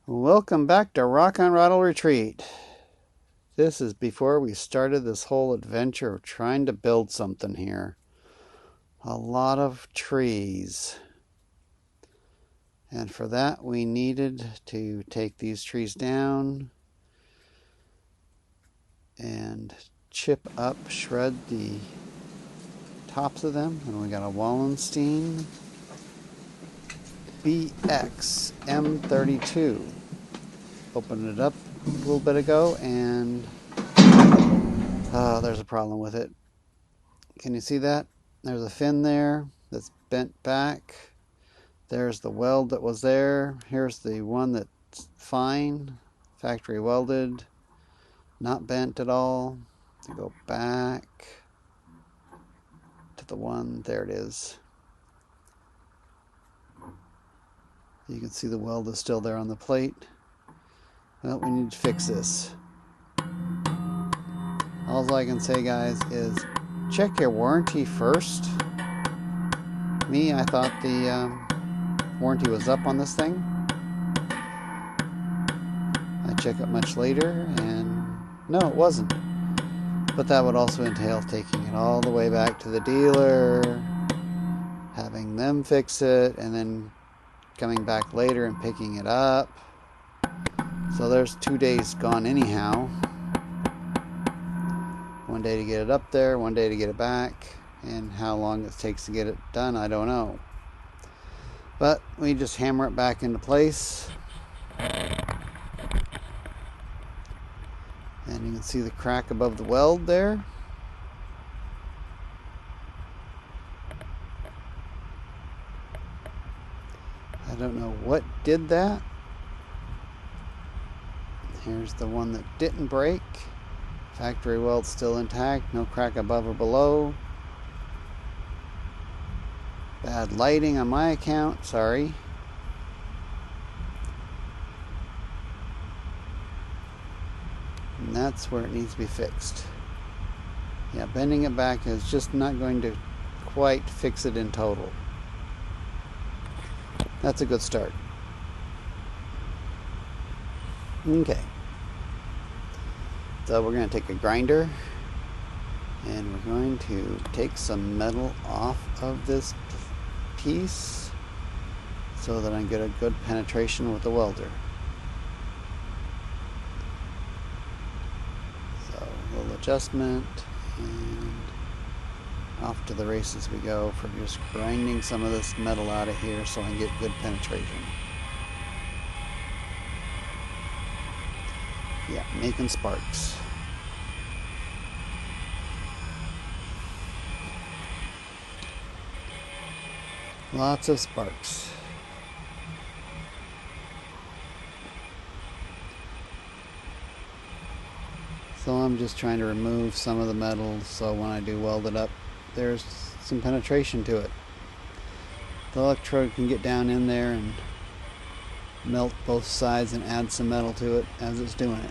Welcome back to Rock on Rattle Retreat. This is before we started this whole adventure of trying to build something here. A lot of trees. And for that we needed to take these trees down and chip up, shred the tops of them. And we got a Wallenstein BXM32. Opened it up a little bit ago and there's a problem with it. Can you see that? There's a fin there that's bent back. There's the weld that was there. Here's the one that's fine, factory welded, not bent at all. You go back to the one, there it is. You can see the weld is still there on the plate. Well, we need to fix this. All I can say, guys, is check your warranty first. Me, I thought the warranty was up on this thing. I check it much later and no, it wasn't. But that would also entail taking it all the way back to the dealer, having them fix it, and then coming back later and picking it up. So there's 2 days gone anyhow. 1 day to get it up there, 1 day to get it back, and how long it takes to get it done, I don't know. But we just hammer it back into place. And you can see the crack above the weld there. I don't know what did that. Here's the one that didn't break. Factory weld still intact, no crack above or below. Bad lighting on my account, sorry. And that's where it needs to be fixed. Yeah, bending it back is just not going to quite fix it in total. That's a good start. Okay. So we're going to take a grinder and we're going to take some metal off of this piece so that I get a good penetration with the welder. So a little adjustment and off to the races we go for just grinding some of this metal out of here so I can get good penetration. Yeah, making sparks. Lots of sparks. So I'm just trying to remove some of the metal so when I do weld it up, there's some penetration to it. The electrode can get down in there and melt both sides and add some metal to it as it's doing it.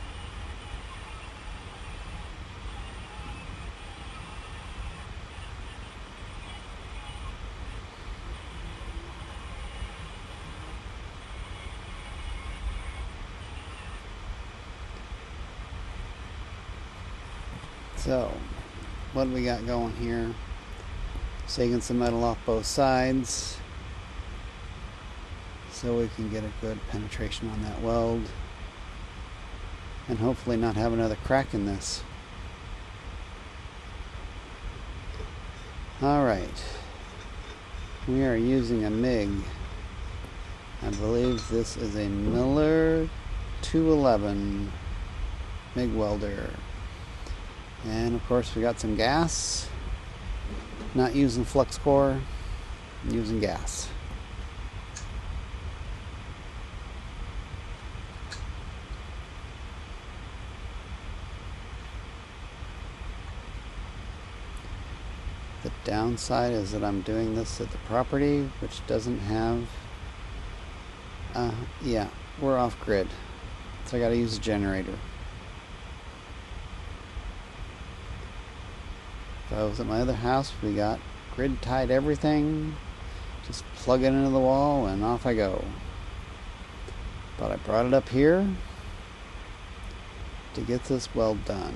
So, what do we got going here? Taking some metal off both sides so we can get a good penetration on that weld and hopefully not have another crack in this. Alright, we are using a MIG. I believe this is a Miller 211 MIG welder. And of course we got some gas. Not using flux core, using gas. The downside is that I'm doing this at the property, which doesn't have, yeah, we're off grid. So I gotta use a generator. If I was at my other house, we got grid tied everything. Just plug it into the wall and off I go. But I brought it up here to get this weld done.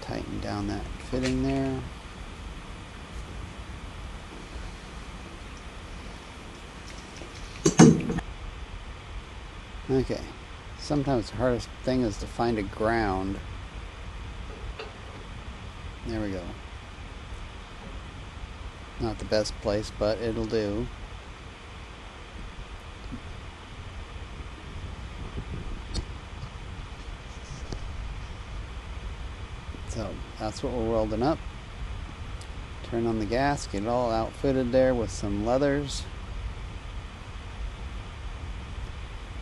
Tighten down that fitting there. Okay, sometimes the hardest thing is to find a ground. There we go. Not the best place, but it'll do. So that's what we're welding up. Turn on the gas, get it all outfitted there with some leathers.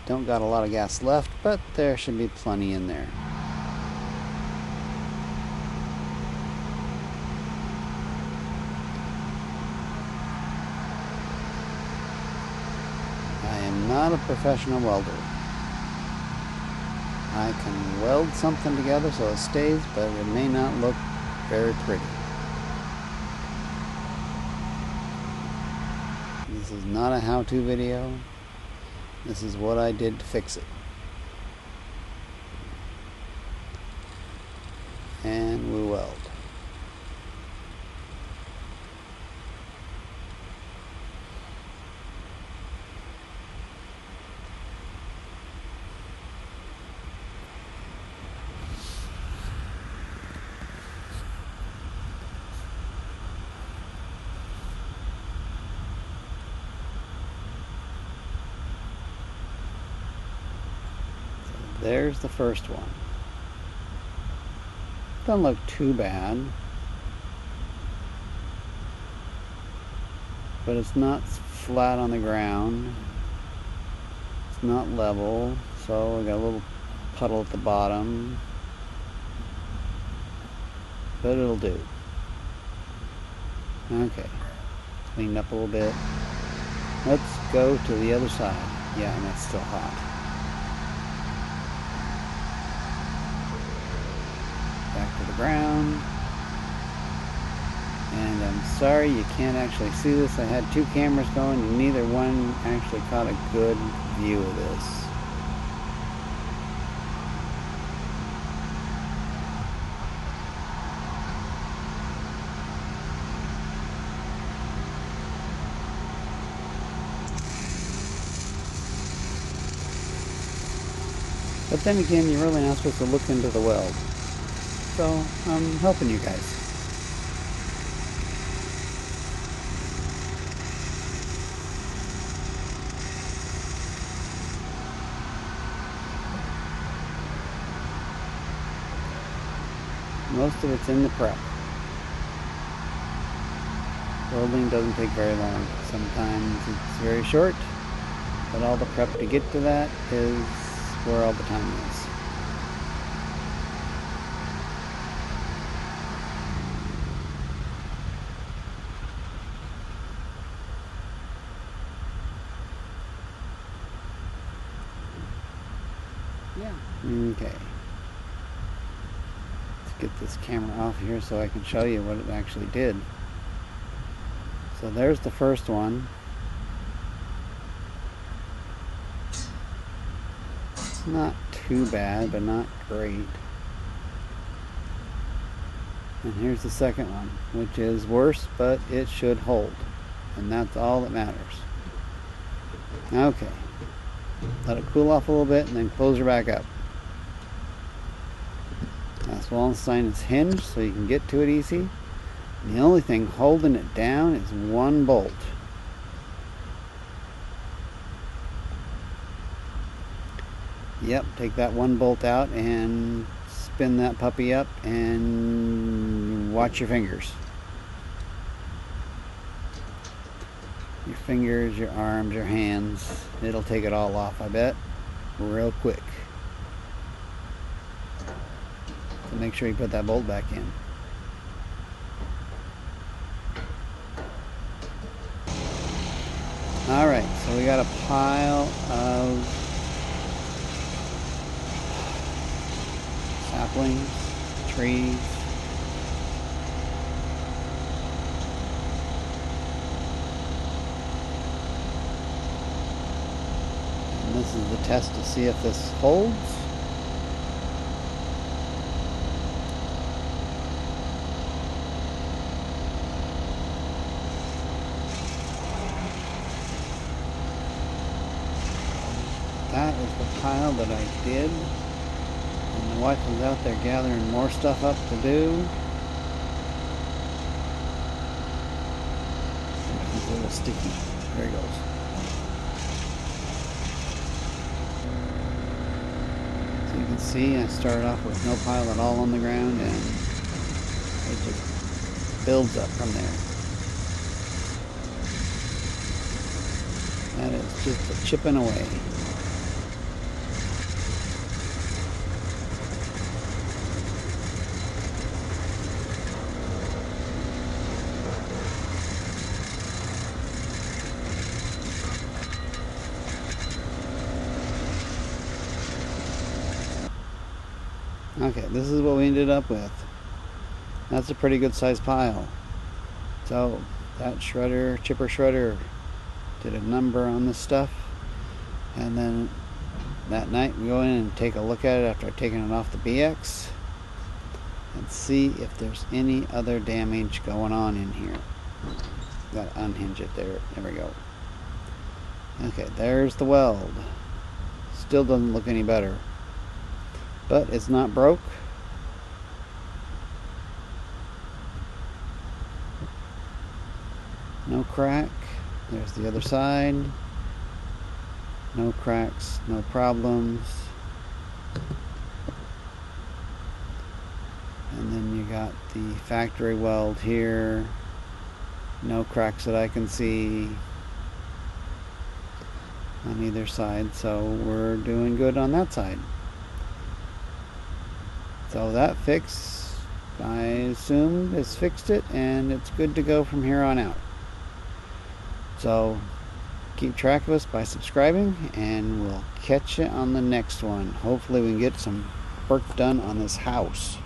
Don't got a lot of gas left, but there should be plenty in there. I am not a professional welder. I can weld something together so it stays, but it may not look very pretty. This is not a how-to video. This is what I did to fix it. And we weld. There's the first one. Doesn't look too bad, but it's not flat on the ground. It's not level, so we got a little puddle at the bottom, but it'll do. Okay, cleaned up a little bit. Let's go to the other side. Yeah, and that's still hot. Back to the ground. And I'm sorry you can't actually see this. I had two cameras going and neither one actually caught a good view of this. But then again, you're really not supposed to look into the weld. So I'm helping you guys. Most of it's in the prep. Welding doesn't take very long. Sometimes it's very short, but all the prep to get to that is where all the time is. Yeah. Okay. Let's get this camera off here so I can show you what it actually did. So there's the first one. Not too bad, but not great. And here's the second one, which is worse, but it should hold. And that's all that matters. Okay. Let it cool off a little bit and then close her back up. This Wallenstein is hinged so you can get to it easy. And the only thing holding it down is one bolt. Yep, take that one bolt out and spin that puppy up and watch your fingers. Your fingers, your arms, your hands. It'll take it all off, I bet, real quick. So make sure you put that bolt back in. Alright, so we got a pile of saplings, trees. This is the test to see if this holds. That is the pile that I did. And the wife was out there gathering more stuff up to do. It's a little sticky. There it goes. So you can see I started off with no pile at all on the ground, and it just builds up from there. That is just a chipping away. Okay, this is what we ended up with. That's a pretty good sized pile. So that chipper shredder did a number on this stuff. And then that night we go in and take a look at it after I've taken it off the BX and see if there's any other damage going on in here. Got to unhinge it there. There we go. Okay, there's the weld. Still doesn't look any better. But it's not broke. No crack. There's the other side. No cracks, no problems. And then you got the factory weld here. No cracks that I can see on either side, so we're doing good on that side. So that fix, I assume, has fixed it, and it's good to go from here on out. So keep track of us by subscribing, and we'll catch you on the next one. Hopefully we can get some work done on this house.